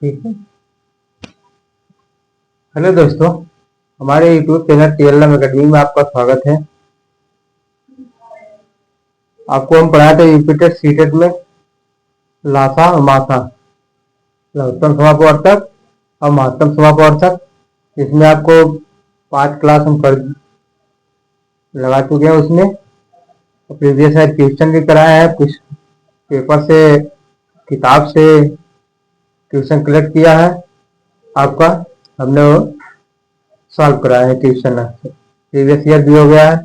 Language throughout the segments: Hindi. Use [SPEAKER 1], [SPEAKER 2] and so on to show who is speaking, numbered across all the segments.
[SPEAKER 1] ठीक है। हेलो दोस्तों, हमारे यूट्यूब चैनल TLM अकेडमी में आपका स्वागत है। आपको हम पढ़ाते हैं यूपिटेड सीटेड में लासा और मासा, लघुत्तम समापवर्तक और महत्तम समापवर्तक। इसमें आपको 5 क्लास हम कर लगा चुके हैं। उसमें प्रीवियस है ट्यूशन भी कराया है, कुछ पेपर से किताब से ट्यूशन कलेक्ट किया है। आपका हमने वो सॉल्व कराया है ट्यूशन से, प्रीवियस ईयर भी हो गया है।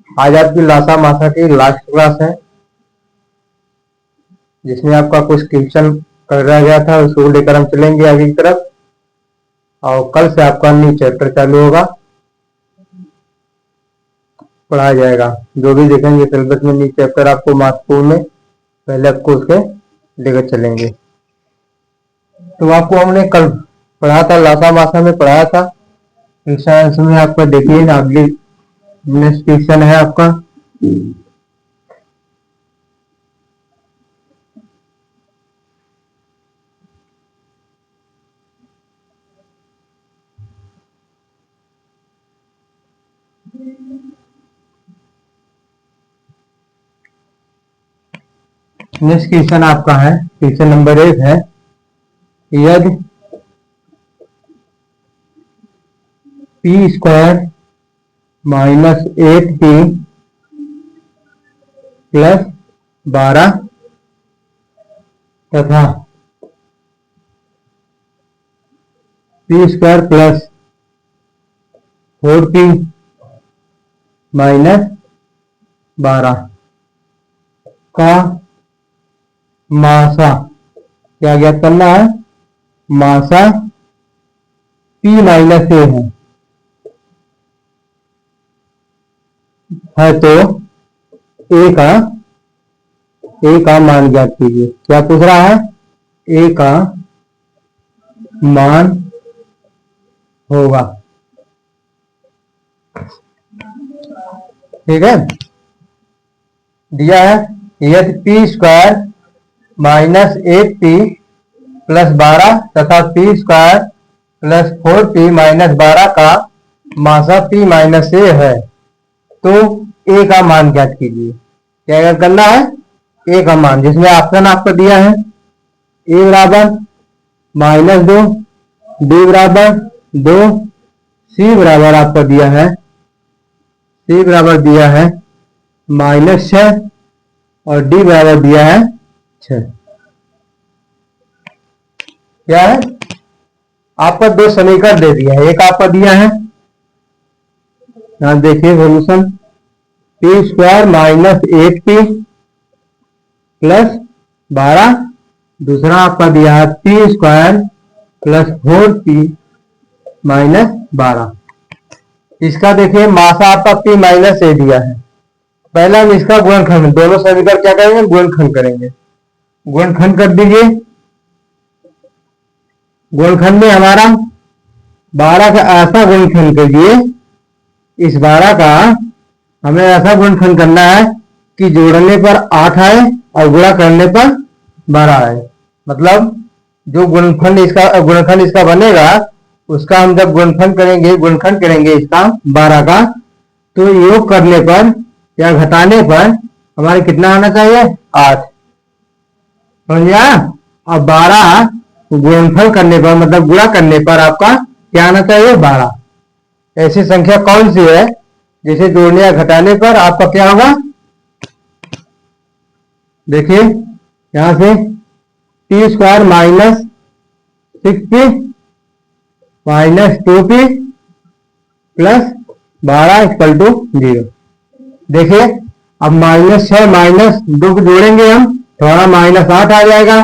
[SPEAKER 1] आज आपकी लासा मासा की लास्ट क्लास है, जिसमें आपका कुछ ट्यूशन कर रहा गया था, उसको लेकर हम चलेंगे आगे की तरफ। और कल से आपका न्यू चैप्टर चालू होगा, पढ़ाया जाएगा। जो भी देखेंगे सिलेबस में न्यू चैप्टर आपको महत्वपूर्ण में, पहले आपको उसके लेकर चलेंगे। तो आपको हमने कल पढ़ा था, लासा मासा में पढ़ाया था। क्वेश्चन में आपका देखिए, अगली नेक्स्ट क्वेश्चन है आपका नेक्स्ट क्वेश्चन आपका है, क्वेश्चन नंबर 1 है, यदि p² माइनस 8p प्लस 12 तथा p² प्लस 4p माइनस 12 का मासा क्या ज्ञात करना है। मासा p माइनस a है तो a का मान ज्ञात कीजिए। क्या पूछ रहा है? a का मान होगा। ठीक है, दिया है यदि p² माइनस 8p प्लस 12 तथा p² प्लस 4p माइनस 12 का मासा p माइनस a है तो a का मान ज्ञात कीजिए। क्या करना है? a का मान, जिसमें ऑप्शन आपको दिया है a बराबर -2, b बराबर 2, c बराबर आपको दिया है, c बराबर दिया है -6 और d बराबर दिया है 6। क्या है? आपको 2 समीकरण दे दिया है। एक आपको दिया है, यहां देखिए solution, p² minus 8p plus 12, दूसरा आपका दिया है p² प्लस 4p माइनस 12। इसका देखिए मासा आपका p माइनस a दिया है। पहला हम इसका गुणनखंड, दोनों समीकरण क्या करेंगे? गुणनखंड करेंगे। गुणनखंड कर दीजिए। गुणनखंड में हमारा 12 का ऐसा गुणनखंड कीजिए, इस 12 का हमें ऐसा गुणनखंड करना है कि जोड़ने पर 8 आए और गुणा करने पर 12 आए। मतलब जो गुणनखंड इसका बनेगा, उसका हम जब गुणनखंड करेंगे इसका 12 का, तो योग करने पर या घटाने पर हमारे कितना आना चाहिए? 8। समझिए। अब 12 गुणनफल करने पर, मतलब गुणा करने पर आपका क्या आना चाहिए? 12। ऐसी संख्या कौन सी है जिसे जोड़ने या घटाने पर आपका क्या होगा? देखिए यहां से p² minus 6p minus 2p plus 12 equal to 0। देखिए अब -6 माइनस 2 को जोड़ेंगे हम, तो हमारा -8 आ जाएगा।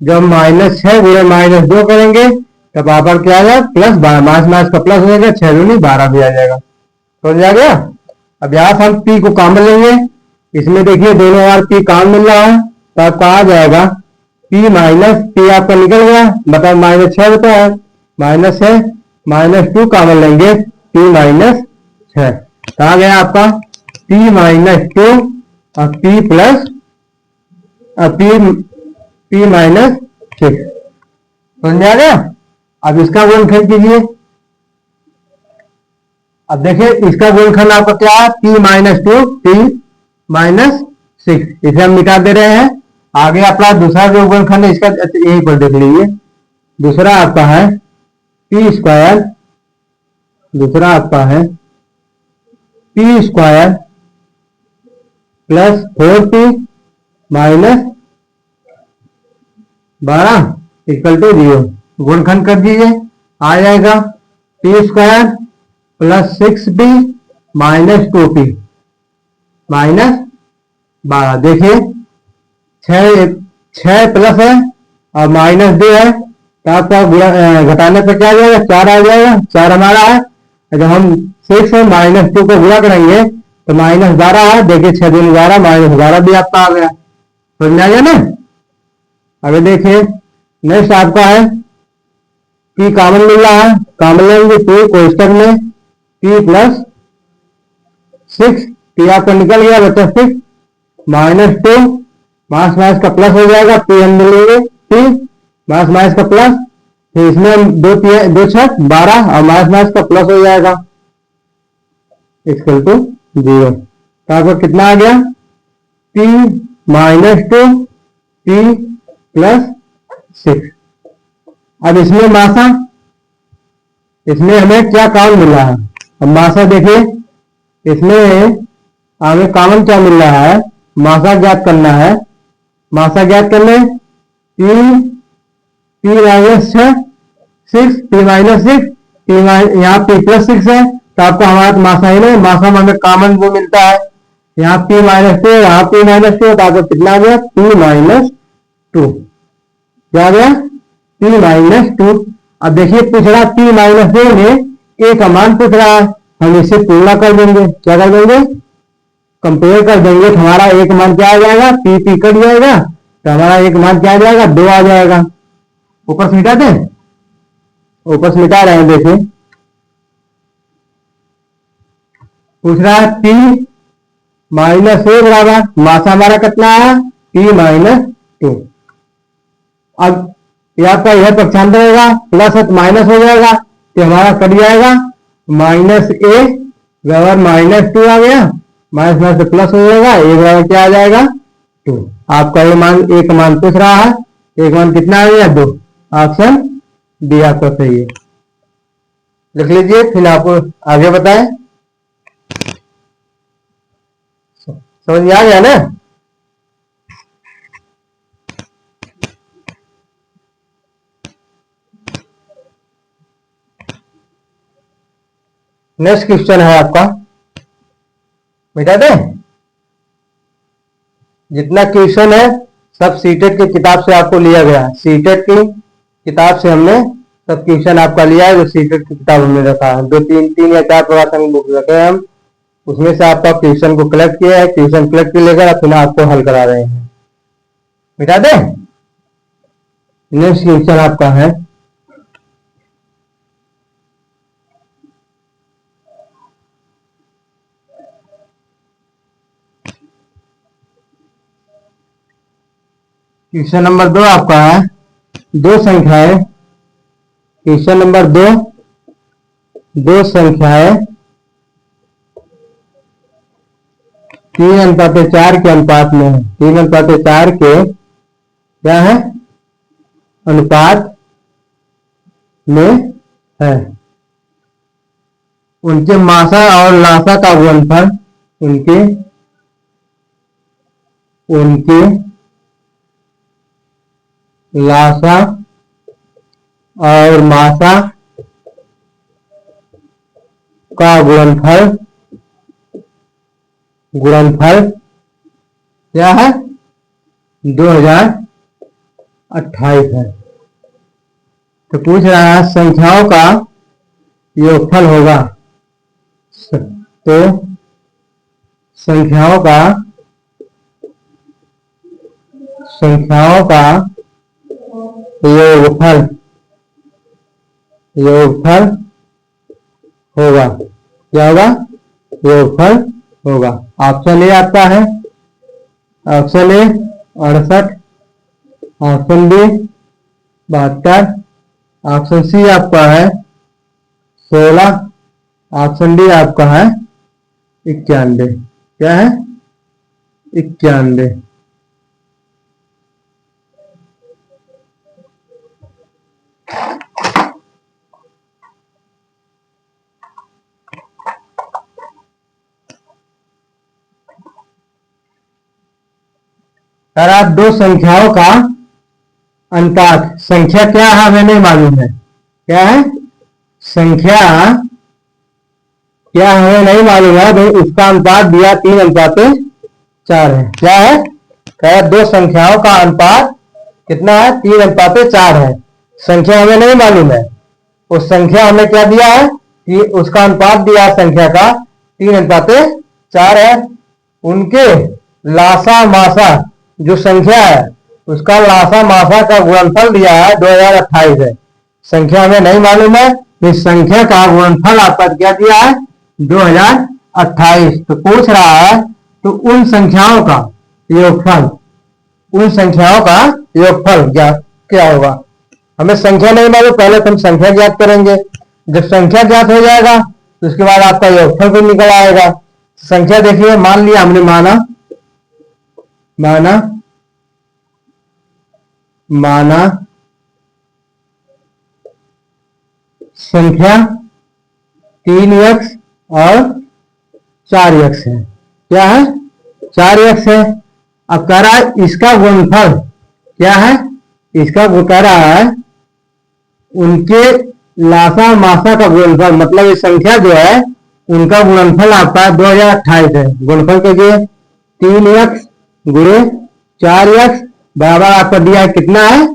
[SPEAKER 1] जब -6 गुणे -2 करेंगे तब आप क्या आ जाएगा? प्लस 12, माइनस का प्लस हो जाएगा, 6 दूनी 12 भी आ जाएगा। समझ आ गया? अब यहाँ से हम p को कॉमन लेंगे। इसमें देखिए दोनों बार p कॉमन मिल रहा है, तो आपका आ जाएगा p माइनस p आपका निकल गया, बताओ -6 होता है, -6 -2 कॉमन लेंगे, p माइनस 6 कहा गया आपका p माइनस 2 और p प्लस p माइनस 6। समझ में आ गया? अब इसका गुणनखंड कीजिए। अब देखिए इसका गुणनखंड आपका क्या है, p minus two p minus six, इसे हम मिटा दे रहे हैं। आगे अपना दूसरा जो गुणनखंड है इसका यहीं पर देख लीजिए। दूसरा आपका है p स्क्वायर, दूसरा आपका है p square plus 4p minus 12 equal to 0। गुणनखंड कर दीजिए, आ जाएगा p square plus 6p minus 2p minus 12। देखिए 6 प्लस है और माइनस 2 है, तो आपका घटाने पर क्या आ जाएगा, 4 आ जाएगा। 4 हमारा है, जब हम 6 और माइनस 2 को गुणा करेंगे तो माइनस 12 है। देखिए 6 दूनी 12, माइनस 12 भी आपका आ गया। समझ में आ गया ना? अभी देखिए नेक्स्ट आपका है p कॉमन मिल रहा है, कॉमन लेंगे p कोष्टक में p प्लस 6, p आपका निकल गया बच्चा 6 माइनस 2, माइनस माइनस का प्लस हो जाएगा, p हम मिलेंगे p माइनस माइनस का प्लस, फिर इसमें हम 2 6 12 और माइनस माइनस का प्लस हो जाएगा इक्वल टू 0। तो आपको कितना आ गया, p माइनस 2 p प्लस 6। अब इसमें मासा, इसमें हमें क्या कॉमन मिल रहा है, अब मासा देखिए इसमें हमें कॉमन क्या मिल रहा है, मासा ज्ञात करना है। मासा ज्ञात करने p माइनस 6 p माइनस 6, यहाँ p प्लस 6 है, तो आपको हमारा मासा ही नहीं, मासा में हमें कॉमन वो मिलता है। यहाँ p माइनस 2, यहाँ p माइनस 2, तो आपको कितना आ गया, p माइनस 2। क्या आ गया, p माइनस 2। अब देखिए पूछ रहा p माइनस 2 में a का मान पूछ रहा है, हम इसे तुलना कर देंगे। क्या कर देंगे, कंपेयर कर देंगे। तो हमारा एक मान क्या आ जाएगा, p कट जाएगा, तो हमारा एक मान क्या आ जाएगा, 2 आ जाएगा। ऊपर से मिटा दें, ऊपर से मिटा रहे हैं। देखिए पूछ रहा है p माइनस 2 बराबर मासा हमारा कितना है, p माइनस 2। अब ये आपका यह पक्षांतर होगा, प्लस है तो माइनस हो जाएगा, तो हमारा कट जाएगा माइनस a बराबर माइनस 2 आ गया, माइनस माइनस से प्लस हो जाएगा, a बराबर क्या आ जाएगा 2। आपका ये मान एक मान पूछ रहा है, एक मान कितना आ गया 2। ऑप्शन डी आपका सही है। लिख लीजिए, फिर आपको आगे बताएं। समझ में आ गया ना? नेक्स्ट क्वेश्चन है आपका, मिटा दें। जितना क्वेश्चन है सब सीटेट की किताब से आपको लिया गया है, सीटेट की किताब से हमने सब क्वेश्चन आपका लिया है, जो सीटेट की किताब हमने रखा है। 3 या 4 प्रवासन बुक रखे हैं हम, उसमें से आपका क्वेश्चन को कलेक्ट किया है, क्वेश्चन कलेक्ट लेकर अपना आपको हल करा रहे हैं। मिटा दें। नेक्स्ट क्वेश्चन आपका है, क्वेश्चन नंबर 2 आपका है, दो संख्याएं, क्वेश्चन नंबर 2, दो संख्याएं 3:4 के अनुपात में है। 3:4 के क्या है, अनुपात में है। उनके मासा और लासा का गुणनफल, उनके लासा और मासा का गुणनफल क्या है, 2028 है। तो पूछ रहा है संख्याओं का योगफल होगा, तो संख्याओं का योगफल होगा। क्या होगा, योगफल होगा। ऑप्शन ए आपका है, option A 68, option B 72, option C आपका है 16, ऑप्शन डी आपका है 91। क्या है? 91। अगर आप दो संख्याओं का अनुपात, संख्या क्या है हमें नहीं मालूम है। क्या है? संख्या क्या हमें नहीं मालूम है भाई, उसका अनुपात दिया 3:4 है। क्या है? क्या दो संख्याओं का अनुपात कितना है? 3:4 है। संख्या हमें नहीं मालूम है, उस संख्या हमें क्या दिया है कि उसका अनुपात दिया है संख्या का 3:4 है। उनके लासा मासा जो संख्या है उसका लासा मासा का गुणनफल दिया है 2028 है। संख्या हमें नहीं मालूम है, इस संख्या का गुणनफल आपका क्या दिया है 2028। तो पूछ रहा है तो उन संख्याओं का योगफल, उन संख्याओं का योगफल क्या होगा। हमें संख्या नहीं मालूम, पहले तो हम संख्या ज्ञात करेंगे। जब संख्या ज्ञात हो जाएगा तो उसके बाद आपका योगफल भी निकल आएगा। संख्या देखिए, मान लिया हमने, माना संख्या 3x और 4x है। क्या है? 4x है। अब कह रहा है इसका गुणनफल क्या है, इसका कह रहा है उनके लासा मासा का गुणनफल, मतलब ये संख्या जो है उनका गुणनफल आपका 2028 है। गुणनफल के लिए 3x गुणे 4x बराबर आपका दिया है कितना है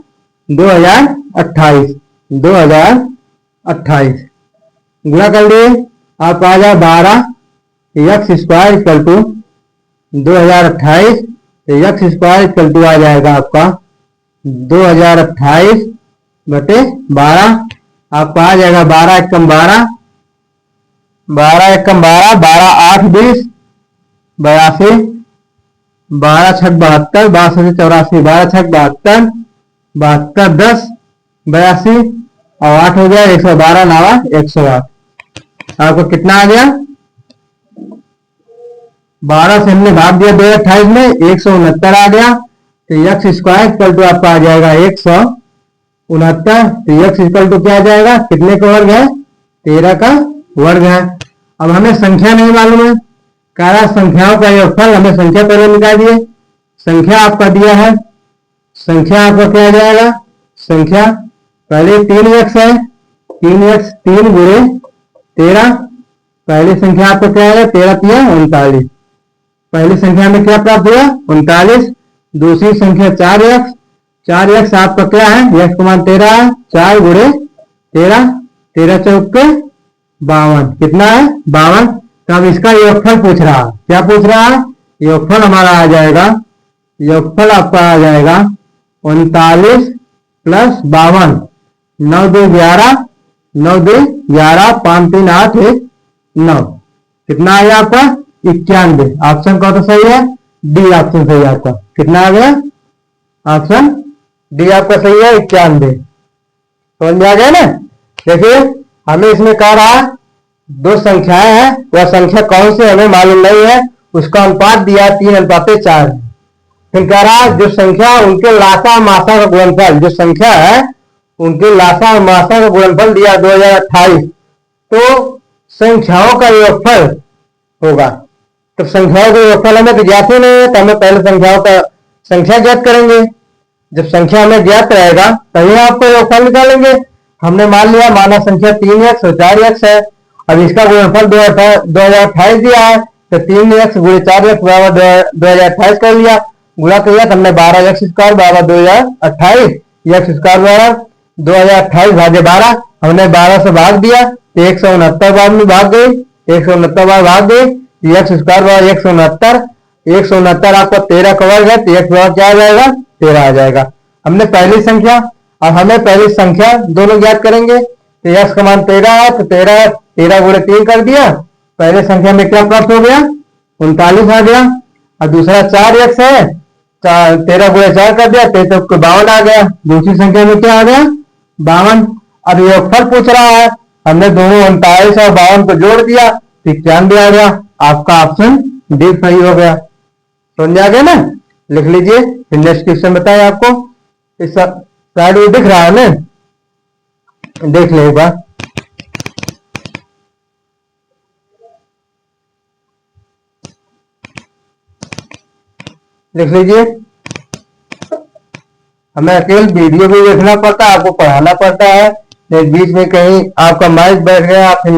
[SPEAKER 1] 2028। 2028 गुणा कर लिए आप आ जाए 12x² equal to 2028। x² equal to आ जाएगा आपका 2028 बटे 12। आपका आ जाएगा 12 एकम 12, 12 एकम 12, 12 8 20 82, 12 छक 72, 62 84, 12 छक 72, 72 10 82 और 8 हो गया 112 नावा 108। आपको कितना आ गया? 12 से हमने भाग दिया 2028 में, 169 आ गया। तो x² इक्वल टू आपका आ जाएगा 169। तो x इक्वल टू क्या आ जाएगा, कितने का वर्ग है? 13 का वर्ग है। अब हमें संख्या नहीं मालूम है, कह रहा संख्याओं का योगफल, हमें संख्या पहले निकाल दिए। संख्या आपका दिया है, संख्या आपका क्या आ जाएगा, संख्या पहले 3x है, 3x 3 गुणे 13, पहली संख्या आपको क्या है 13 3 39। पहली संख्या में क्या प्राप्त हुआ 39। दूसरी संख्या 4x, 4x आपका क्या है x का मान 13 है, 4 गुणे 13, 13 चौक 52, कितना है 52। तब इसका योगफल पूछ रहा है, क्या पूछ रहा है? योगफल हमारा आ जाएगा, योगफल आपका आ जाएगा 39 प्लस 52, 9 2 11, 9 2 11, 5 3 8 1 9, कितना आया आपका 91। ऑप्शन कौन सा सही है? डी ऑप्शन सही है आपका। कितना आ गया? ऑप्शन डी आपका सही है 91। समझ में आ गया ना। देखिए हमें इसमें कह रहा है दो संख्याएं हैं, वह संख्या कौन सी हमें मालूम नहीं है, उसका अनुपात दिया 3:4। फिर कह रहा है जो संख्या उनके लासा मासा का गुणनफल, जो संख्या है उनके लासा और मासा का गुणनफल दिया 2028। तो संख्याओं का योगफल होगा। तो संख्याओं का योगफल हमें तो ज्ञात ही नहीं है, तो हमें पहले संख्याओं का संख्या ज्ञात करेंगे। जब संख्या हमें ज्ञात रहेगा तभी आपको योगफल निकालेंगे। हमने मान लिया, माना संख्या 3x और 4x है। अब इसका गुणनफल 2028 दिया है, तो 3x गुणे 4x बराबर 2028 कर लिया, गुणा कर लिया, तो हमने 12x² बराबर 2028, x² बराबर 2028 भागे 12, हमने 12 से भाग दिया तो 169 बार में भाग गई, 169 बार भाग गई, x² बराबर 169, 169 आपका 13 का वर्ग है, तो x बराबर क्या आ जाएगा 13 आ जाएगा। हमने पहली संख्या, अब हमें पहली संख्या दोनों ज्ञात करेंगे। तो x का मान 13 है, तो 13 गुणे 3 कर दिया, पहले संख्या में क्या प्राप्त हो गया 39 आ गया। और दूसरा 4x है, 13 गुणे 4 कर दिया, 53 52 आ गया। दूसरी संख्या में क्या आ गया 52। अब योगफल पूछ रहा है, हमने दोनों 39 और 52 को जोड़ दिया तो 91 आ गया। आपका ऑप्शन डी सही हो गया। समझ आ गया ना? लिख लीजिए, फिर नेक्स्ट क्वेश्चन बताए आपको। इस साइड में दिख रहा है ना, देख ले एक बार। लिख लीजिए। हमें अकेले वीडियो भी देखना पड़ता है, आपको पढ़ाना पड़ता है। बीच में कहीं आपका माइक बैठ गया, फिर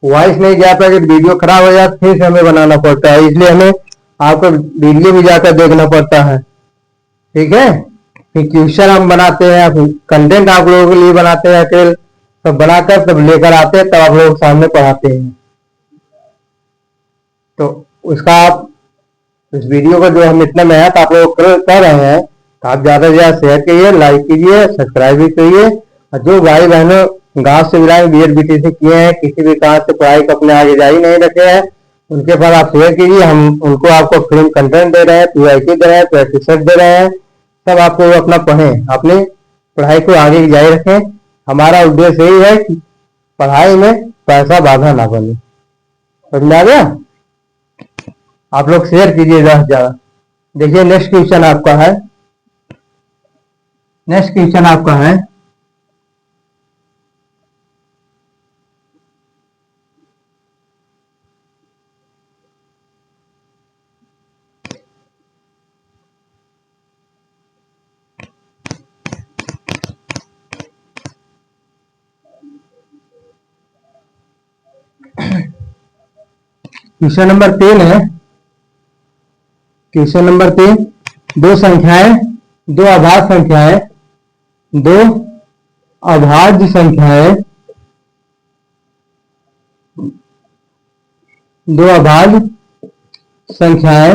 [SPEAKER 1] वॉइस नहीं जा पाएगी, वीडियो खराब हो जाता, फिर से हमें बनाना पड़ता है। इसलिए हमें आपको वीडियो भी जाकर देखना पड़ता है। ठीक है? फिर क्वेश्चन हम बनाते हैं, कंटेंट आप लोगों के लिए बनाते हैं अकेले, सब बनाकर तब लेकर आते हैं, तब आप लोगों के सामने पढ़ाते हैं। तो उसका आप इस वीडियो को जो हम इतना मेहनत आप लोग कर रहे हैं, तो आप ज्यादा से ज्यादा शेयर कीजिए, लाइक कीजिए, सब्सक्राइब भी करिए। और जो भाई बहनों गांव से बिलोंग बीएड बीटीसी किए हैं, किसी भी कारण से पढ़ाई को अपने आगे जारी नहीं रखे हैं, उनके पास आप शेयर कीजिए। हम उनको आपको फिल्म कंटेंट दे रहे हैं, पीआईटी दे रहे हैं, प्रैक्टिस दे रहे हैं, सब आपको अपना पढ़ें, अपनी पढ़ाई को आगे जारी रखें। हमारा उद्देश्य यही है कि पढ़ाई में पैसा बाधा ना बने। समझ आ गया? आप लोग शेयर कीजिए ज्यादा से ज्यादा। देखिए नेक्स्ट क्वेश्चन आपका है, नेक्स्ट क्वेश्चन आपका है क्वेश्चन नंबर 3 है। क्वेश्चन नंबर 3, दो संख्याएं, दो अभाज्य संख्याएं, दो अभाज्य संख्याएं, दो अभाज्य संख्याएं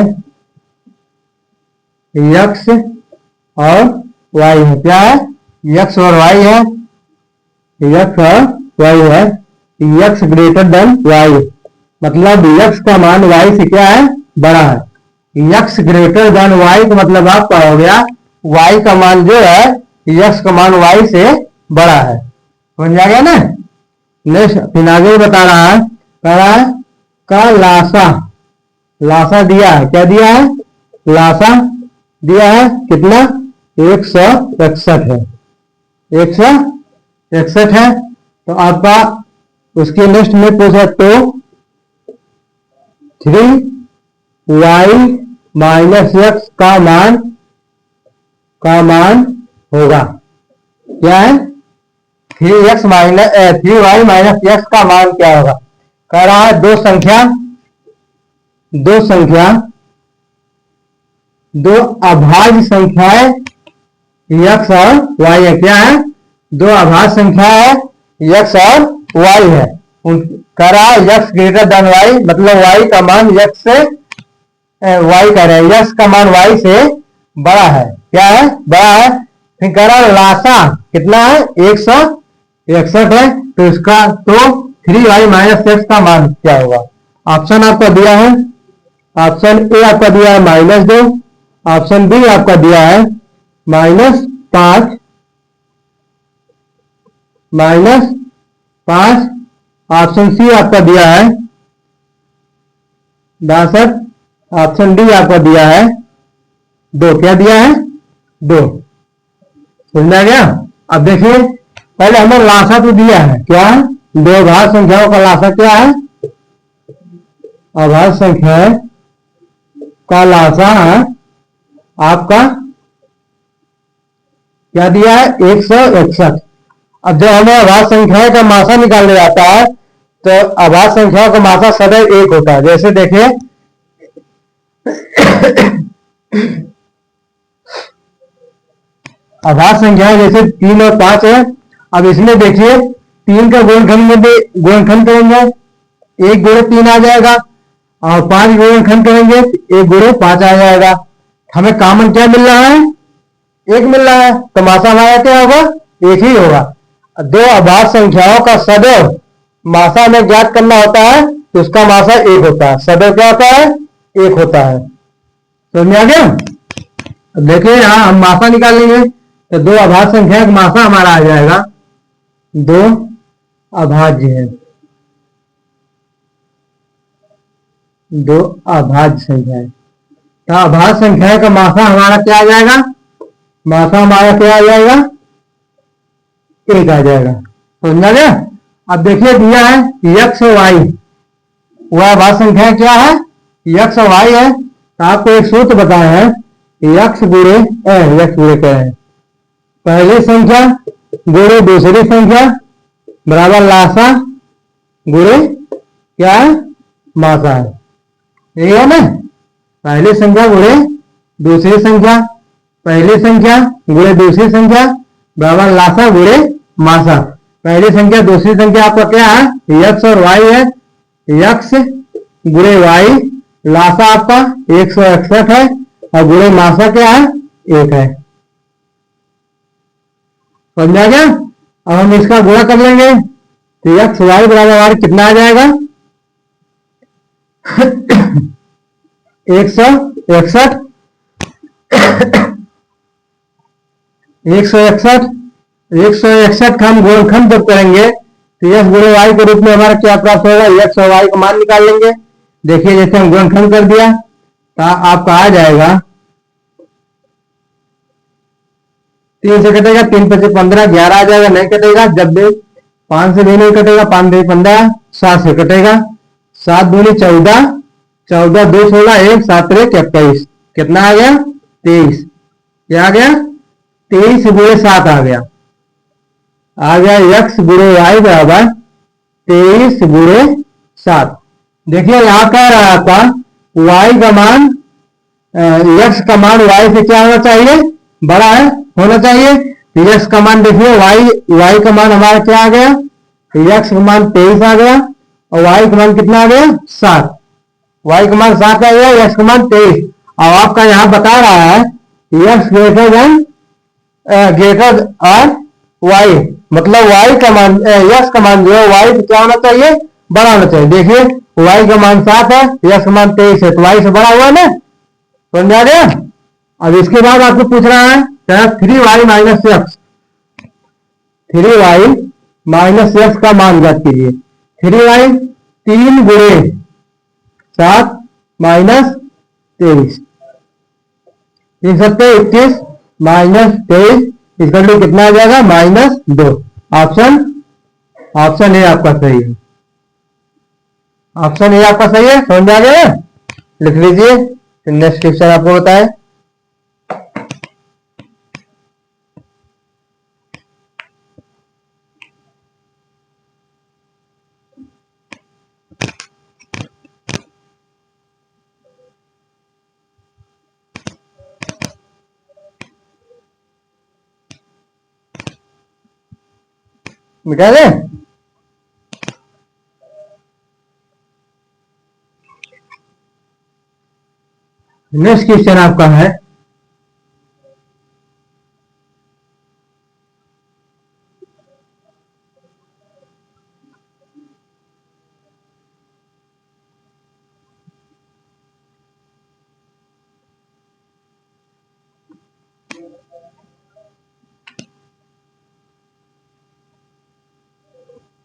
[SPEAKER 1] x और y है। क्या है? x और y है, x और y है। x ग्रेटर देन y, मतलब x का मान y से क्या है? बड़ा है। x ग्रेटर देन y का मतलब आपका हो गया y का मान जो है x का मान y से बड़ा है। समझ आ गया ना? नेक्स्ट फिर आगे बता रहा है, कह रहा है का लासा, लासा दिया है। क्या दिया है? लासा दिया है। कितना? 161 है, 161 है। तो आपका उसके नेक्स्ट में पूछा तो 3y माइनस x का मान होगा। क्या है? 3y माइनस x का मान क्या होगा? कह रहा है दो अभाज्य संख्याएं x और y है। क्या है? दो अभाज्य संख्या है x और y है। कह रहा है x ग्रेटर देन y, मतलब y का मान x से y कह रहे हैं x का मान y से बड़ा है। क्या है? बड़ा है। फिर कह रहा है लासा कितना है? 161 है। तो इसका 3y माइनस x का मान क्या होगा? ऑप्शन आपका दिया है, ऑप्शन ए आपका दिया है -2, ऑप्शन बी आपका दिया है -5, ऑप्शन सी आपका दिया है 62, ऑप्शन डी आपका दिया है 2। क्या दिया है? 2। समझ में आ गया? अब देखिए पहले हमें लासा तो दिया है। क्या? दो अभाज्य संख्याओं का लासा क्या है? अभाज्य संख्या का लासा आपका क्या दिया है? 161। अब जब हमें अभाज्य संख्या का मासा निकालने जाता है तो अभाज्य संख्याओं का मासा सदैव 1 होता है। जैसे देखिए अभाज्य संख्याएं जैसे 3 और 5 है। अब इसमें देखिए 3 का गुणनखंड में भी गुणनखंड करेंगे, 1 गुणे 3 आ जाएगा, और 5 गुणनखंड करेंगे 1 गुणे 5 आ जाएगा। हमें कॉमन क्या मिल रहा है? 1 मिल रहा है। तो मासा हमारा क्या होगा? 1 ही होगा। दो अभाज्य संख्याओं का सदैव मासा में ज्ञात करना होता है तो उसका मासा 1 होता है। सदैव क्या होता है? 1 होता है। समझ में आ गया? देखिए यहाँ हम मासा निकालेंगे तो दो अभाज्य संख्या का मासा हमारा आ जाएगा दो अभाज्य है, दो अभाज्य संख्या है। तो अभाज्य संख्या का मासा हमारा क्या आ जाएगा, मासा हमारा क्या आ जाएगा, एक आ जाएगा। समझा गया। अब देखिए दिया है यक्स और वाई, वह अभाज्य संख्या क्या है, यक्स और वाई है। तो आपको एक सूत्र बताए हैं, यक्स गुणे यक्स गुणे क्या है, पहली संख्या गुणे दूसरी संख्या बराबर लासा गुणे क्या है, मासा है। यही है ना, पहली संख्या गुणे दूसरी संख्या, पहली संख्या गुणे दूसरी संख्या बराबर लासा गुणे मासा। पहली संख्या दूसरी संख्या आपका क्या है, यक्स और वाई है, यक्स गुणे वाई, लासा आपका 161 है और गुणे मासा क्या है, एक है। समझा गया। अब हम इसका गुणा कर लेंगे तो यक्स वाई बराबर हमारे कितना आ जाएगा 161, 161, 161 का हम गुणनखंड जब करेंगे तो यक्स गुणे वाई के रूप में हमारा क्या प्राप्त होगा, यक्स और वाई का मान निकाल लेंगे। देखिए जैसे हम गुणनखंड कर दिया तो आपका आ जाएगा 3 से कटेगा, 3 5 15, 11 आ जाएगा, नहीं कटेगा। जब भी 5 से भी नहीं कटेगा, 5 2 15, 7 से कटेगा, 7 दूनी 14, 14 2 16, 1 7 21, कितना आ गया 23। क्या आ गया 23 गुणे 7 आ गया यक्स गुणे वाई बराबर 23 गुणे 7। देखिए यहां कह रहा है आपका वाई का मान, यक्स का मान वाई से क्या होना चाहिए, बड़ा है होना चाहिए। यक्स का मान देखिए वाई का मान हमारा क्या आ गया, यक्स का मान 23 आ गया और वाई का मान कितना आ गया 7, वाई का मान 7 आ गया, यक्स का मान 23। और आपका यहां बता रहा है यक्स ग्रेटर और वाई, मतलब वाई का मान यक्स का मान जो है वाई से क्या होना चाहिए, बड़ा होना चाहिए। देखिए वाई का मान 7 है, यक्स का मान 23 है, तो वाई से बड़ा हुआ ना। समझा गया। अब इसके बाद आपको पूछ रहा है 3y minus x, 3y minus x का मान ज्ञात कीजिए। 3y 3 गुणे 7 माइनस 23, 3 सत्ते 21 माइनस 23 इसका कितना आ जाएगा -2। ऑप्शन ए आपका सही है, ऑप्शन ए आपका सही है। समझ आ गया, लिख लीजिए। नेक्स्ट क्वेश्चन आपको बताए। मिटा दे। नेक्स्ट क्वेश्चन आपका है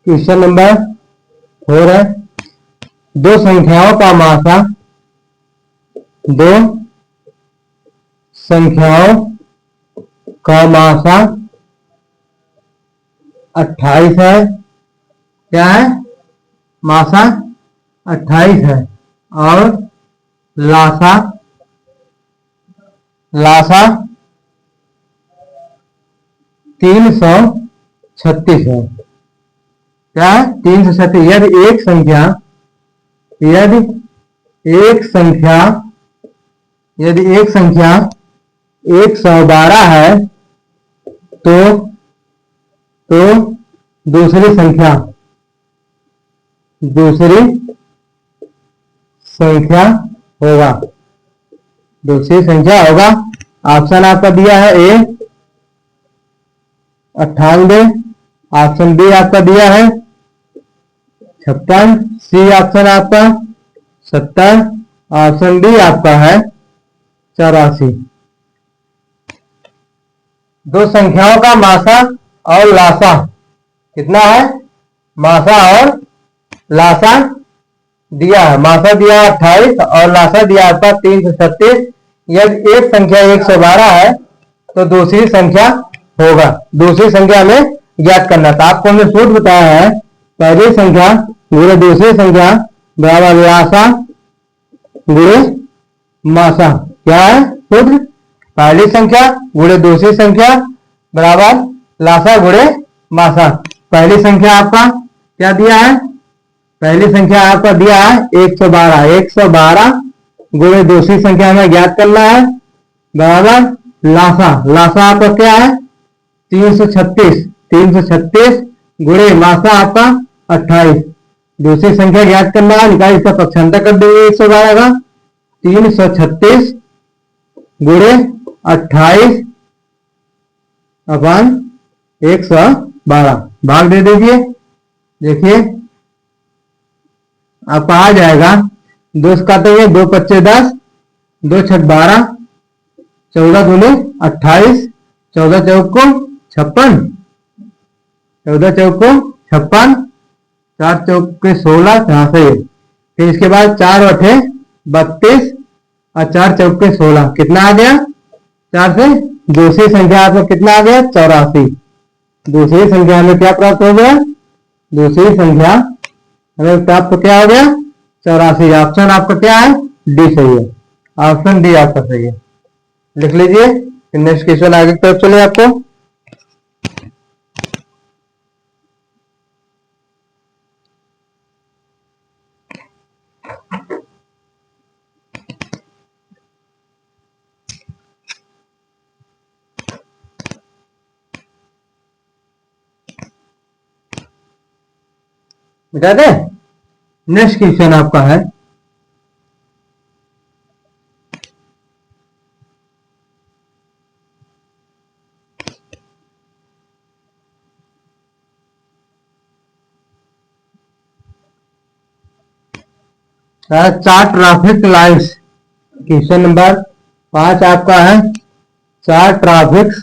[SPEAKER 1] क्वेश्चन नंबर 4 है, दो संख्याओं का मासा, दो संख्याओं का मासा 28 है। क्या है, मासा 28 है और लासा लासा 336 है। क्या 336। यदि एक संख्या यदि एक संख्या 112 है तो दूसरी संख्या होगा, दूसरी संख्या होगा। ऑप्शन आपका दिया है ए 98, ऑप्शन बी आपका दिया है 56, सी ऑप्शन आपका 70, ऑप्शन डी आपका है 84। दो संख्याओं का मासा और लासा कितना है, मासा और लासा दिया है। मासा दिया 28 और लासा दिया आपका 336। यदि एक संख्या 112 है तो दूसरी संख्या होगा, दूसरी संख्या हमें ज्ञात करना था। आपको हमने सूत्र बताया है, पहली संख्या गुणे दूसरी संख्या बराबर लासा गुणे मासा। क्या है सूत्र, पहली संख्या गुणे दूसरी संख्या बराबर लासा गुणे मासा। पहली संख्या आपका क्या दिया है, पहली संख्या आपका दिया है 112। 112 गुणे दूसरी संख्या हमें ज्ञात करना है बराबर लासा। लासा आपका क्या है 336। 336 गुणे मासा आपका 28। दूसरी संख्या ज्ञात करना है, निकाल इसका पक्षांतर कर देंगे 112 का। 336 गुणे 28 अपन 112 भाग दे दीजिए। देखिए आपका आ जाएगा, 2 से काटेंगे 2 पच्चे 10, 2 छठ 12, 14 दूने 28, 14 चौक को 56, 14 चौक को 56, 4 चौक के 16, यहाँ से फिर इसके बाद 4 अठे 32 और 4 चौक के 16, कितना आ गया 4 से। दूसरी संख्या आपको कितना आ गया 84। दूसरी संख्या हमें क्या प्राप्त हो गया, दूसरी संख्या हमें प्राप्त क्या हो गया 84। ऑप्शन आपका क्या है डी सही है, ऑप्शन डी आपका सही है। लिख लीजिए, नेक्स्ट क्वेश्चन आगे की तरफ चले। आपको बता दे, नेक्स्ट क्वेश्चन आपका है चार ट्रैफिक लाइट्स। क्वेश्चन नंबर 5 आपका है, चार ट्रैफिक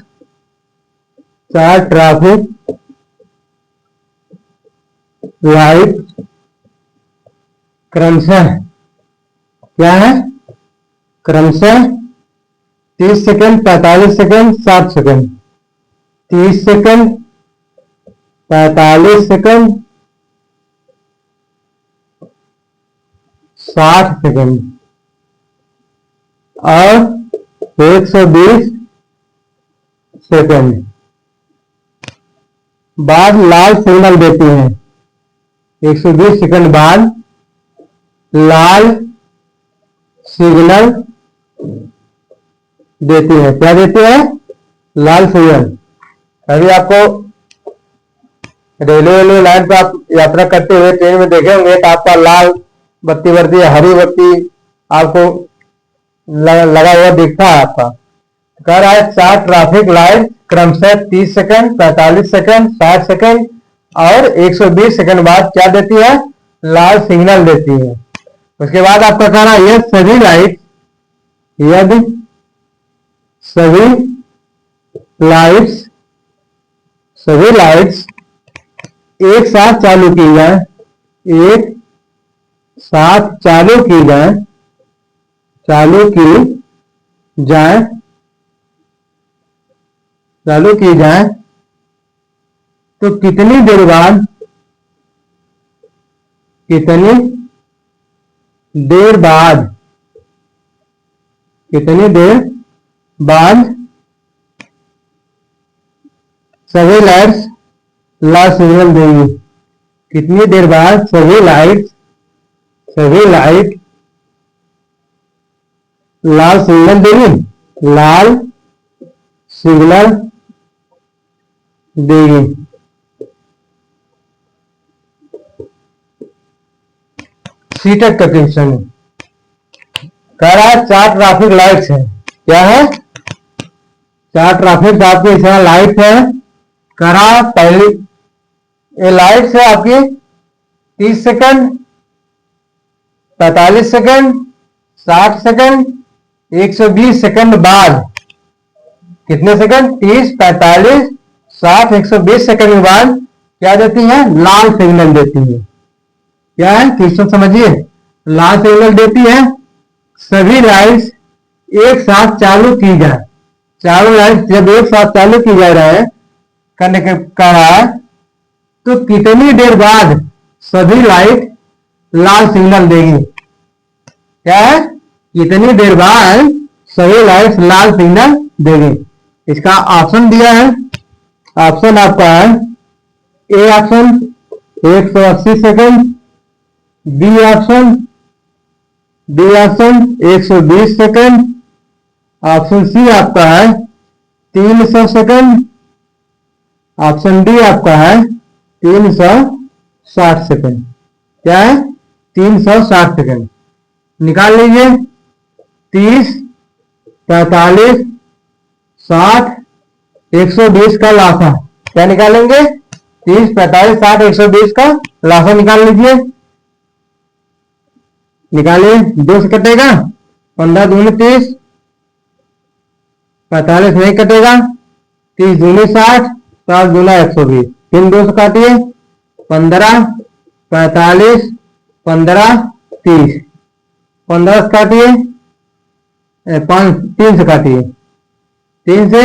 [SPEAKER 1] लाइट क्रमशः क्या है, क्रमशः 30 second 45 second 60 second, 30 second 45 second 60 second और 120 सेकंड बाद लाल सिग्नल देती हैं। 120 सेकंड बाद लाल सिग्नल देती है। क्या देती है, लाल सिग्नल। अभी आपको रेलवे लाइन पर आप यात्रा करते हुए ट्रेन में देखे होंगे तो आपका लाल बत्ती बढ़ती है, हरी बत्ती आपको लगा हुआ दिखता है आपका। कह रहा है चार ट्रैफिक लाइट क्रमशः 30 सेकंड 45 सेकंड 60 सेकंड और 120 सेकंड बाद क्या देती है, लाल सिग्नल देती है। उसके बाद आपका कह रहा है यह सभी लाइट, यदि सभी लाइट्स एक साथ चालू की जाए, एक साथ चालू की जाए तो कितनी देर बाद सभी लाइट्स लाल सिग्नल देंगी। कितनी देर बाद सभी लाइट लाल सिग्नल देगी, लाल सिग्नल देगी। सीटेक का क्वेश्चन है, कह रहा है चार ट्रैफिक लाइट्स है। क्या है, चार ट्रैफिक आपके इस तरह लाइट है। कह रहा पहली ये लाइट्स है आपकी 30 सेकंड 45 सेकंड 60 सेकंड 120 सेकंड बाद, कितने सेकंड 30 45 60 120 सेकंड के बाद क्या देती है? लाल सिग्नल देती है। क्या है क्वेश्चन समझिए, लाल सिग्नल देती है। सभी लाइट्स एक साथ चालू की जाए, चारों लाइट्स जब एक साथ चालू की जा रहा है करने के कह रहा है, तो कितनी देर बाद सभी लाइट लाल सिग्नल देगी? क्या है? कितनी देर बाद सभी लाइट्स लाल सिग्नल देगी? इसका ऑप्शन दिया है। ऑप्शन आपका है, A option 180 second, B option 120 second, option C आपका है 300 सेकंड, ऑप्शन डी आपका है 360 सेकंड। क्या है? 360 सेकंड। निकाल लीजिए। 30, 45, 60, 120 का लासा। क्या निकालेंगे? 30, 45, 60, 120 का लासा निकाल लीजिए। निकालिए। 2 से कटेगा, 15 दूनी 30, 45 नहीं कटेगा, 30 दूनी 60, 60 दूना 120, 3 2 से काटिए। 15, 45, 15, 30, 15 से काटिए, 3 से काटिए, 3 से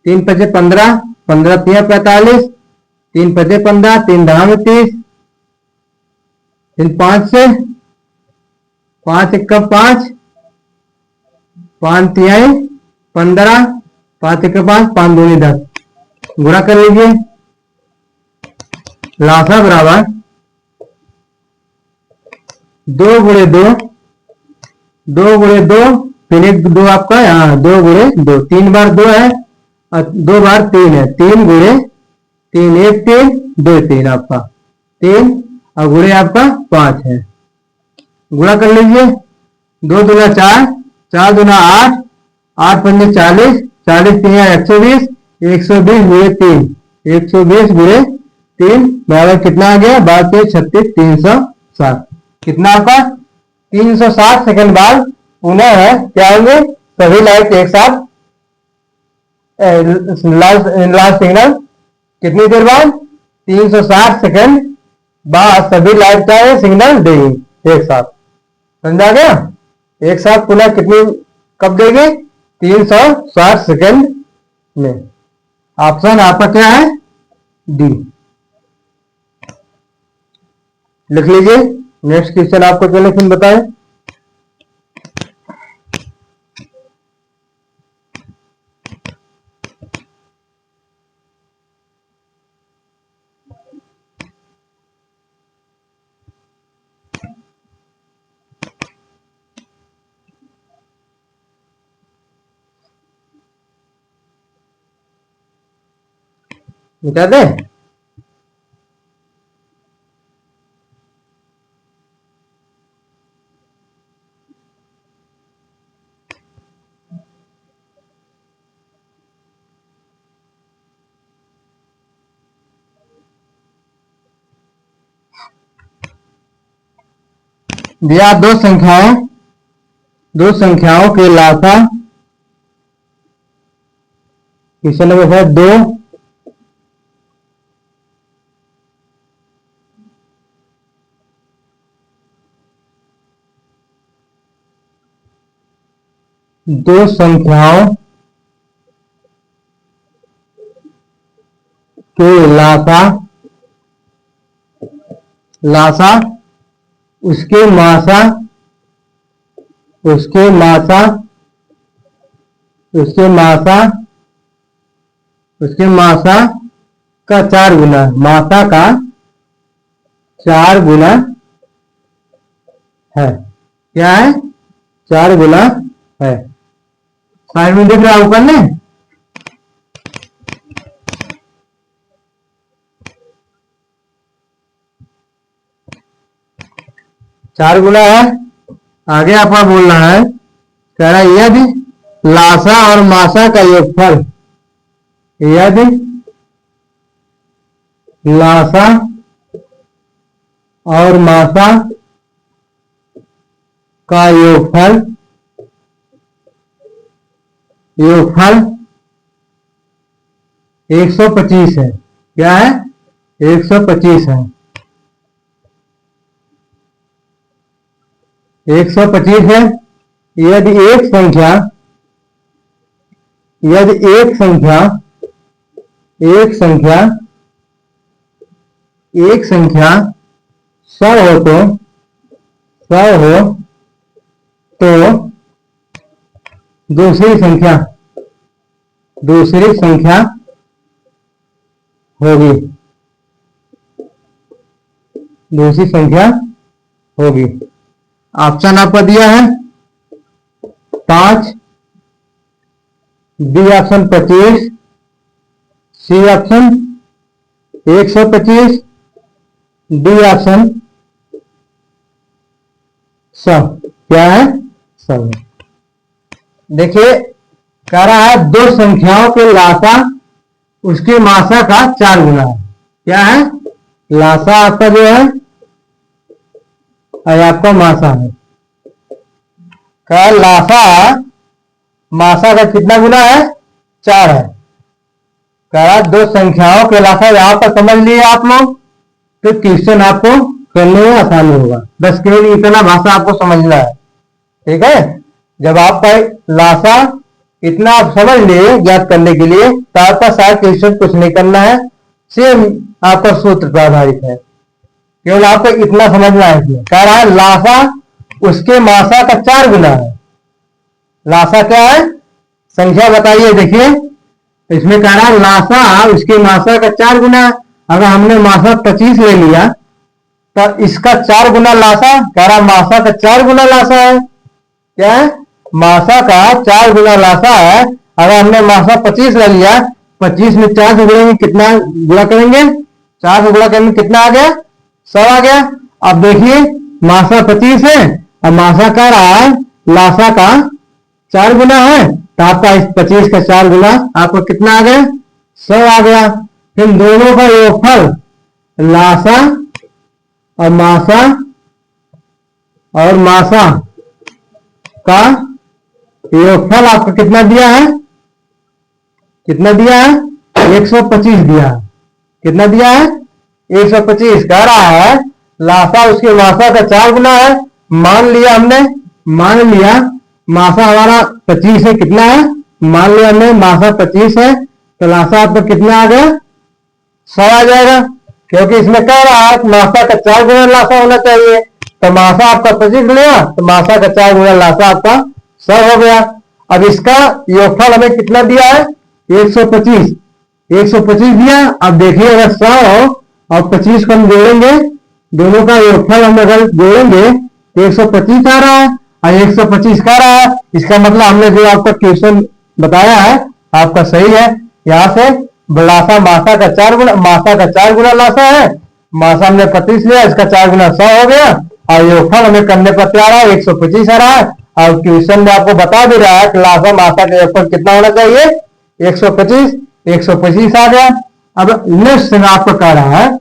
[SPEAKER 1] 3 पचे 15, 15 3 45, 3 पचे 15, 3 दहा में 30, 5 से 5 1 5, 5 तिहाई 15, 5 1 5, 5 दूनी 10, गुणा कर लीजिए। लासा बराबर 2 गुणे 2, 2 गुणे 2, फिर एक 2 आपका यहाँ 2 गुणे 2, 3 बार 2 है और 2 बार 3 है, 3 गुणे 3, 1 3 2 3 आपका 3 और गुणे आपका 5 है। गुणा कर लीजिए। 2 दूना 4, 4 दूना 8, 8 पंजे 40, 40 3 120, 120 गुणे 3, 120 गुणे 3 बराबर कितना आ गया? 12 36, 360। कितना आपका? 360 सेकंड बाद पुनः है क्या होंगे? सभी लाइट एक साथ लाल सिग्नल कितनी देर बाद? 360 सेकंड बाद सभी लाइट क्या है? सिग्नल देगी एक साथ। समझा गया? एक साथ पुनः कितनी कब देगी? 360 सेकंड में। ऑप्शन आपका क्या है? डी। लिख लीजिए। नेक्स्ट क्वेश्चन आपको चलिए फिर बताएं। बता दे। दिया दो संख्याओं के लासा। क्वेश्चन नंबर है 2 संख्याओं के लासा उसके मासा का 4 गुना, मासा का 4 गुना है। क्या है? 4 गुना है। साइड में दिख रहा है ऊपर में? चार गुना है। आगे आपका बोलना है, कह रहा है यदि लासा और मासा का योगफल, यदि लासा और मासा का योगफल 125 है। क्या है? 125 है, 125 है। यदि एक संख्या एक संख्या 100 हो तो दूसरी संख्या होगी, ऑप्शन आपको दिया है 5, B option 25, C option 125, D option 100। क्या है? 100। देखिए कह रहा है दो संख्याओं के लासा उसके मासा का 4 गुना है। क्या है? लासा आपका जो है और आपका मासा है। क्या लासा मासा का कितना गुना है? 4 है। कह रहा दो संख्याओं के लासा यहां पर समझ लिए आप लोग, तो क्वेश्चन आपको करने में आसानी होगा। बस केवल इतना भाषा आपको समझना है, ठीक है। जब आपका लासा इतना आप समझ लिए ज्ञात करने के लिए, तो आपका सारा क्वेश्चन कुछ नहीं करना है, सेम आपका सूत्र पर आधारित है, केवल आपको इतना समझना है। इसमें कह रहा है लासा उसके मासा का 4 गुना है। लासा क्या है? संख्या बताइए। देखिए इसमें कह रहा है लासा उसके मासा का 4 गुना है। अगर हमने मासा 25 ले लिया तो इसका 4 गुना लासा, कह रहा मासा का 4 गुना लासा है। क्या है? मासा का 4 गुना लासा है। अगर हमने मासा 25 ले लिया, 25 में 4 से गुणेंगे, कितना गुणा करेंगे? 4 से गुणा करेंगे, कितना आ गया? 100 आ गया। अब देखिए मासा 25 है और मासा कह रहा है लासा का 4 गुना है, तो आपका इस 25 का 4 गुना आपको कितना आ गया? 100 आ गया। फिर दोनों का योगफल लासा और मासा का योगफल आपको कितना दिया है? 125 दिया है। कितना दिया है? 125। कह रहा है लासा उसके मासा का 4 गुना है। मान लिया मासा हमारा 25 है। कितना है? मान लिया हमने मासा 25 है, तो लासा आपका कितना आ गया? 100 आ जाएगा, क्योंकि इसमें कह रहा है मासा का 4 गुना लासा होना चाहिए। तो मासा आपका 25 लिया, तो मासा का 4 गुना लासा आपका 100 हो गया। अब इसका योगफल हमें कितना दिया है? 125 दिया। अब देखिए अगर 100 और 25 को हम जोड़ेंगे, दोनों का योगफल हम अगर जोड़ेंगे तो 125 आ रहा है और 125 कह रहा है। इसका मतलब हमने जो आपका क्वेश्चन बताया है आपका सही है। यहां से लासा मासा का 4 गुना लासा है। मासा हमने 25 लिया, इसका 4 गुना 100 हो गया और योगफल हमें करने पर क्या आ रहा है? 125 आ रहा है। और क्वेश्चन में आपको बता भी रहा है कि लासा मासा का योगफल कितना होना चाहिए? 125 आ गया। अब नेक्स्ट आपको कह रहा है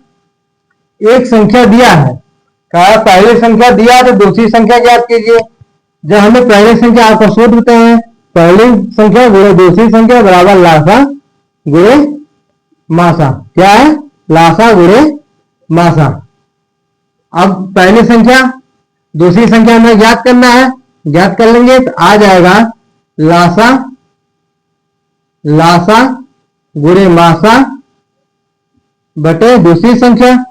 [SPEAKER 1] एक संख्या दिया है, कहा पहली संख्या दिया तो दूसरी संख्या ज्ञात कीजिए। जब हमें पहली संख्या आपको सूत्र बताए हैं, पहली संख्या गुणे दूसरी संख्या बराबर लासा गुणे मासा। क्या है? लासा गुणे मासा। अब पहली संख्या दूसरी संख्या हमें ज्ञात करना है, ज्ञात कर लेंगे तो आ जाएगा लासा गुणे मासा बटे दूसरी संख्या।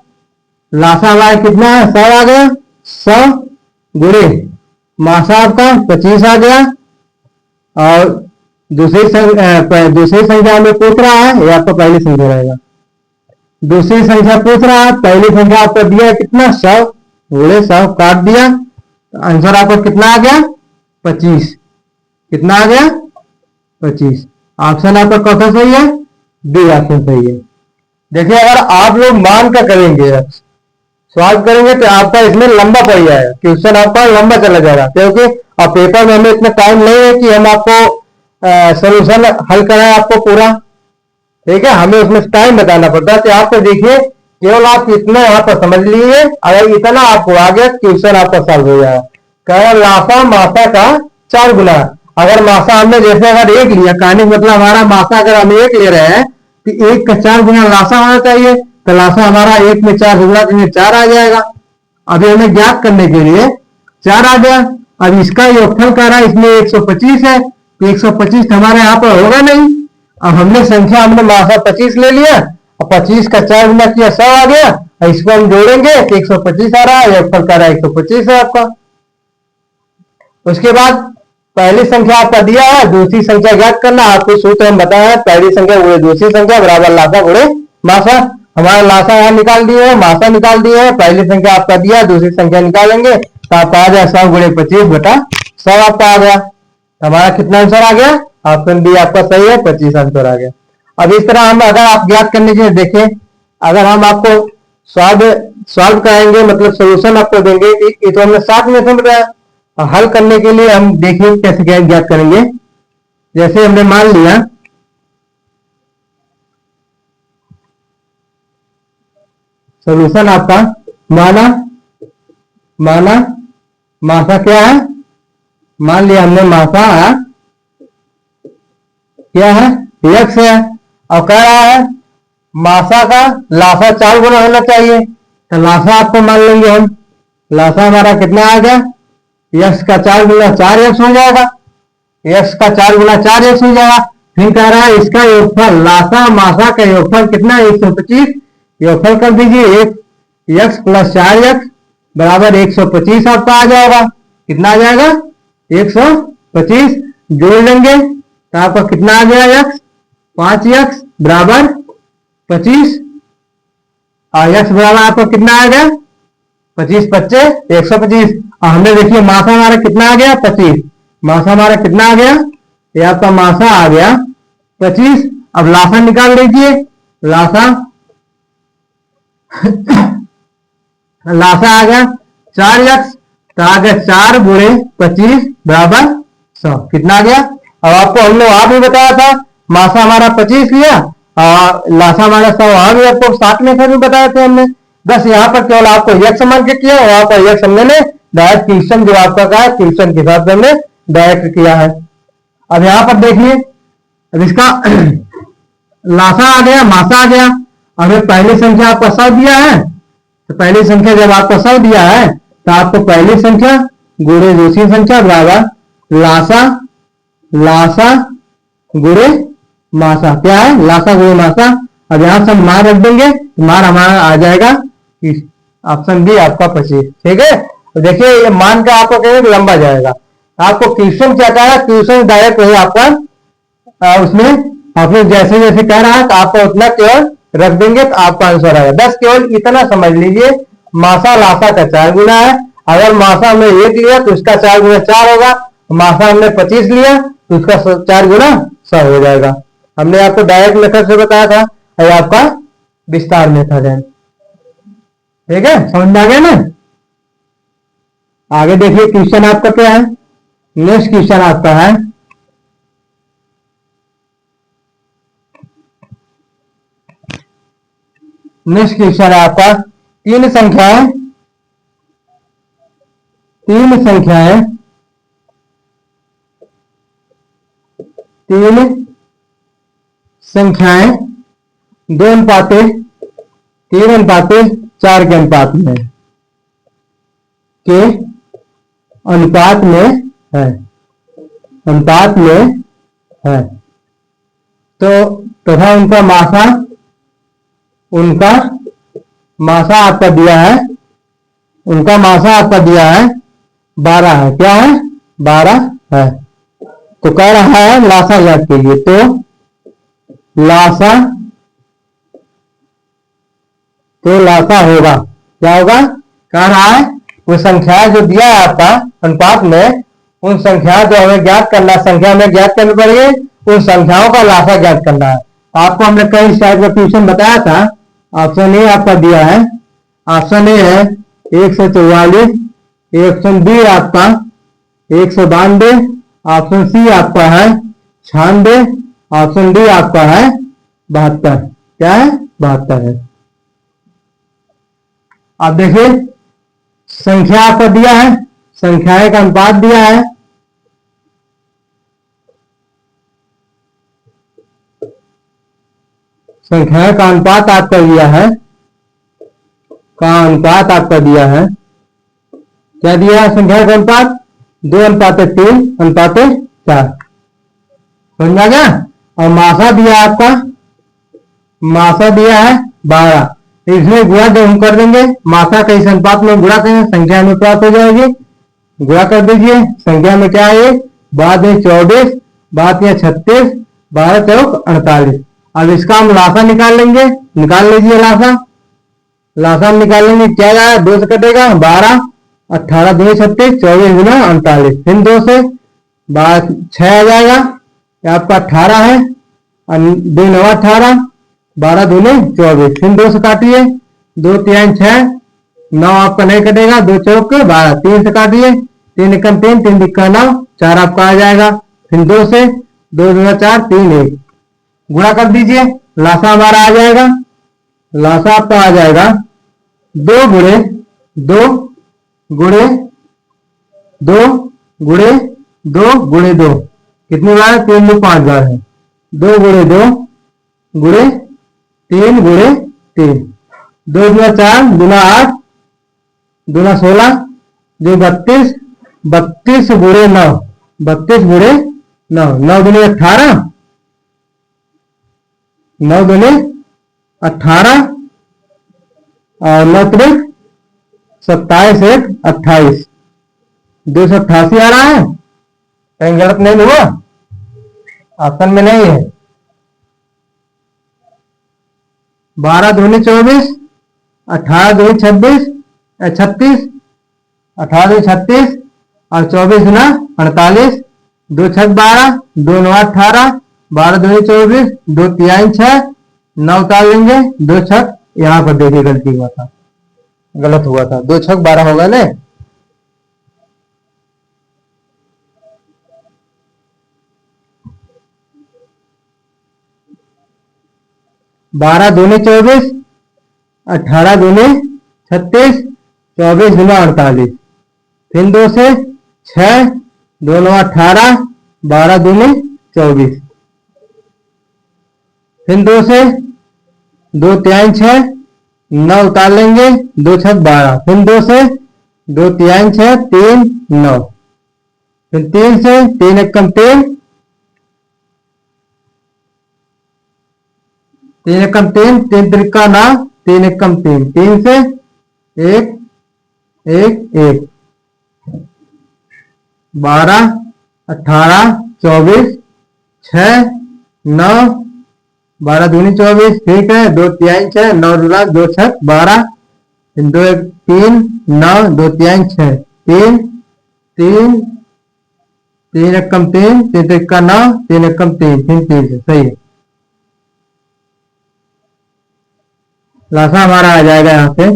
[SPEAKER 1] लासा हमारा कितना है? 100 आ गया। 100 गुणे मासा आपका 25 आ गया। और दूसरी संख्या हमें पूछ रहा है, ये आपका पहली संख्या रहेगा। दूसरी संख्या पूछ रहा है, पहली संख्या आपको दिया है कितना? 100 गुणे 100 काट दिया, तो आंसर आपको कितना आ गया? 25। कितना आ गया? 25। ऑप्शन आपका कौन सा सही है? डी ऑप्शन सही है। देखिए अगर आप लोग मान कर करेंगे, सॉल्व करेंगे तो आपका इसमें लंबा पड़ जाएगा, क्वेश्चन आपका लंबा चला जाएगा, क्योंकि अब पेपर में हमें इतना टाइम नहीं है कि हम आपको सोल्यूशन हल कराएं आपको पूरा, ठीक है। हमें उसमें टाइम बताना पड़ता है। तो आपको देखिए केवल आप इतना यहाँ पर समझ लीजिए, अगर इतना आपको आ गया क्वेश्चन आपका सॉल्व हो जाएगा। कह लासा मासा का 4 गुना। अगर मासा हमने जैसे अगर 1 लिया, कहने का मतलब हमारा मासा अगर हम 1 ले रहे हैं तो 1 का 4 गुना लासा होना चाहिए। तो लासा हमारा 1 में 4 गुणा करेंगे 4 आ जाएगा। अभी हमें ज्ञात करने के लिए 4 आ गया। अब इसका योगफल कर रहा है, इसमें 125 है, तो 125 हमारे यहाँ पर होगा नहीं। अब हमने मासा 25 ले लिया और 25 का 4 गुना किया 100 आ गया। और इसको हम जोड़ेंगे तो 125 आ रहा है, योगफल कर रहा है 125 है आपका। उसके बाद पहली संख्या आपका दिया है, दूसरी संख्या ज्ञात करना। आपको सूत्र हम बताया है, पहली संख्या गुणे दूसरी संख्या बराबर लासा गुणे मासा। हमारा लासा यहाँ निकाल दिए है, मासा निकाल दिए है। पहली संख्या आपका दिया, दूसरी संख्या निकालेंगे तो आपका आ जाए 100 गुणे 25 बटा 100 आपका आ गया। हमारा कितना आंसर आ गया? ऑप्शन बी आपका सही है, 25 आंसर आ गया। अब इस तरह हम अगर आप ज्ञात करने के लिए देखें, अगर हम आपको सॉल्व कराएंगे, मतलब सोल्यूशन आपको देंगे, ये तो हमने 7 में समझ रहा है। हल करने के लिए हम देखिए कैसे ज्ञात करेंगे। जैसे हमने मान लिया सॉल्यूशन आपका माना मासा क्या है, मान लिया हमने मासा क्या है, यक्स है। और कह रहा है मासा का लासा 4 गुना होना चाहिए, तो लासा आपको मान लेंगे हम। लासा हमारा कितना आ गया, यक्स का 4 गुना 4 यक्स हो जाएगा, यक्स का 4 गुना 4 यक्स हो जाएगा। फिर कह रहा है इसका योगफल, लासा मासा का योगफल कितना है 125, योगफल कर दीजिए 1 यक्स प्लस 4 यक्स बराबर 125 आपका आ जाएगा। कितना आ जाएगा 125, जोड़ लेंगे तो आपका कितना आ गया यक्स, 5 यक्स बराबर 25, और यक्स बराबर आपका कितना आ गया 25 25 125। और हमने देखिए मासा हमारा कितना आ गया 25, मासा हमारा कितना आ गया, ये आपका मासा आ गया 25। अब लासा निकाल लीजिए, लासा लासा आ गया 4 यक्स, तो आ गया 4 गुणे 25 बराबर 100। कितना आ गया? अब आपको हमने वहां भी बताया था, मासा हमारा 25 लिया और लासा हमारा 100, वहां भी आपको 7 में से भी बताए थे हमने। बस यहाँ पर केवल आपको यक्स मान के किया, वहां पर यक्स हमने डायरेक्ट क्वेश्चन जो आपका कहा है क्वेश्चन के हिसाब से हमने डायरेक्ट किया है। अब यहाँ पर देखिए, अब इसका लासा आ गया, मासा आ गया। हमें पहली संख्या आपका 100 दिया है, तो पहली संख्या जब आपको 100 दिया है तो आपको पहली संख्या गुणे दूसरी संख्या बराबर लासा लासा गुणे मासा। क्या है? लासा गुणे मासा। अब यहां से हम मान रख देंगे, मान हमारा आ जाएगा ऑप्शन बी आपका 25। ठीक है, तो देखिए ये मान का आपको कहेंगे लंबा जाएगा। आपको क्वेश्चन क्या कहा है, क्वेश्चन डायरेक्ट वही आपका उसमें आपने जैसे जैसे कह रहा है तो आपको उतना केवल रख देंगे तो आपका आंसर आएगा। बस केवल इतना समझ लीजिए, मासा लासा का 4 गुना है। अगर मासा हमने 1 लिया तो उसका 4 गुना 4 होगा, मासा हमने 25 लिया तो उसका 4 गुना 100 हो जाएगा। हमने आपको डायरेक्ट मेथड से बताया था, ये आपका विस्तार मेथड है। ठीक है, समझ में आ गया ना? आगे देखिए क्वेश्चन आपका क्या है। नेक्स्ट क्वेश्चन आपका है नेक्स्ट क्वेश्चन है आपका तीन संख्याएं तीन संख्याएं दो अनुपाते 3 अनुपाते 4 के अनुपात में है तो तथा उनका मासा आपका दिया है, 12 है। क्या है? 12 है। तो कह रहा है लासा ज्ञात कीजिए, तो लासा होगा, क्या होगा? कह रहा है वो संख्या जो दिया है आपका अनुपात में, उन संख्या जो हमें ज्ञात करना, संख्या में ज्ञात करनी पड़ेगी, उन संख्याओं का लासा ज्ञात करना है। आपको हमने कई इस टाइप का क्वेश्चन बताया था। ऑप्शन ए आपका दिया है, ऑप्शन ए है 144, ऑप्शन बी आपका 192, ऑप्शन सी आपका है 96, ऑप्शन डी आपका है 72। क्या है? 72 है। आप देखिए संख्या आपका दिया है, संख्याएं का अनुपात दिया है, संख्याएं का अनुपात आपका दिया है का अनुपात आपका दिया है, क्या दिया है संख्या का अनुपात 2:3:4, समझ आ गया। और मासा दिया आपका, मासा दिया है 12, इसमें गुणा जब हम कर देंगे मासा का इस अनुपात में गुणा करेंगे संख्या में प्राप्त हो जाएगी, गुणा कर दीजिए। संख्या में क्या है, बाद में 24, बाद में 36, 12 चौक 48। अब इसका हम लासा निकाल लेंगे, निकाल लीजिए लासा, लासा हम निकालेंगे क्या आएगा, 2 से कटेगा 12, 18 2 36, 24 गुना 48, फिर 2 से 6 आ जाएगा, आपका 18 है, 2 9 18, 12 दूने 24, फिर 2 से काटिए, 2 3 6, 9 आपका नहीं कटेगा, 2 चौक 12, 3 से काटिए, 3 एकम 3, 3 दिक्का 9, 4 आपका आ जाएगा, फिर 2 से 2 दूना 4, 3 1, गुणा कर दीजिए, लासा हमारा आ जाएगा, लासा आपका आ जाएगा 2 गुणे 2 गुणे 2 गुणे 2 गुणे 2, कितनी बार, 3 में 5 बार है, 2 गुणे 2 गुणे 3 गुणे 3, 2 दूना 4, दूना 8, दूना 16, जो 32, 32 गुणे 9, 32 गुणे 9, 9 दूने 18, 9 दूने 18 और 9 त्रिक 27 1 28, 288 आ रहा है, कहीं गलत नहीं हुआ, ऑप्शन में नहीं है। 12 दूनी 24, 18 दूनी 36, 18 दूनी 36 और 24 गुना 48, 2 6 12, 2 9 18, 12 दूनी 24, 2 3 6, 9 उतार लेंगे, 2 6, यहाँ पर देखिए गलती हुआ था, गलत हुआ था, 2 6 12 होगा ना, 12 दूनी 24, 18 दूनी 36, 24 गुना 48, फिर 2 से 6, 2 9 18, 12 दूनी 24, फिर 2 से 2 3 6, 9 उतार लेंगे, 2 6 12, फिर 2 से 2 3 6 3 9, फिर 3 से 3 एकम 3, 3 एकम 3, 3 त्रिका 9, 3 एकम 3, 3 से 1 1 1, 12 18 24 6 9, 12 दूनी 24, ठीक है, 2 3 6, 9 दूना 2 6 12, 2 1 3 9, 2 3 6 3 3, 3 एकम 3, 3 त्रिका 9, 3 एकम 3, 3 3 से सही है, लासा हमारा आ जाएगा यहाँ पे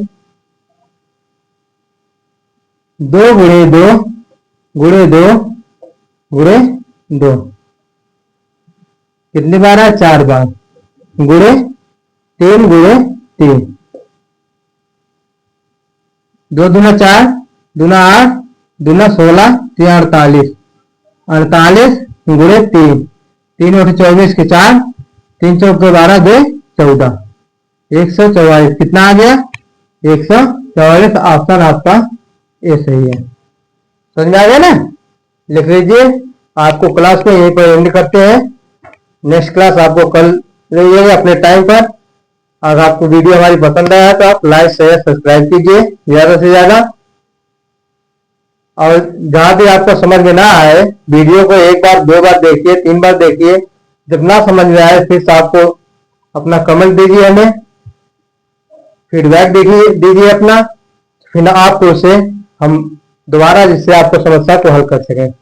[SPEAKER 1] 2 गुणे 2 गुणे 2 गुणे 2, कितनी बार है, 4 बार, गुणे 3 गुणे 3, 2 दूना 4, दूना 8, दूना 16, 3 48, 48 गुणे 3, 3 8 24 के 4, 3 चौक 12 2 14, 144, कितना आ गया, 144, ऑप्शन आपका ए सही है, समझ में आ गया ना, लिख लीजिए। आपको क्लास को यहीं पर एंड करते हैं, नेक्स्ट क्लास आपको कल लीजिएगा अपने टाइम पर। अगर आपको वीडियो हमारी पसंद आया तो आप लाइक शेयर सब्सक्राइब कीजिए ज्यादा से ज्यादा, और जहां भी आपको समझ में ना आए वीडियो को 1 बार 2 बार देखिए, 3 बार देखिए, जब ना समझ में आए फिर आपको अपना कमेंट दीजिए, हमें फीडबैक दीजिए अपना, फिर आपको उसे हम दोबारा जिससे आपको समस्या को हल कर सकें।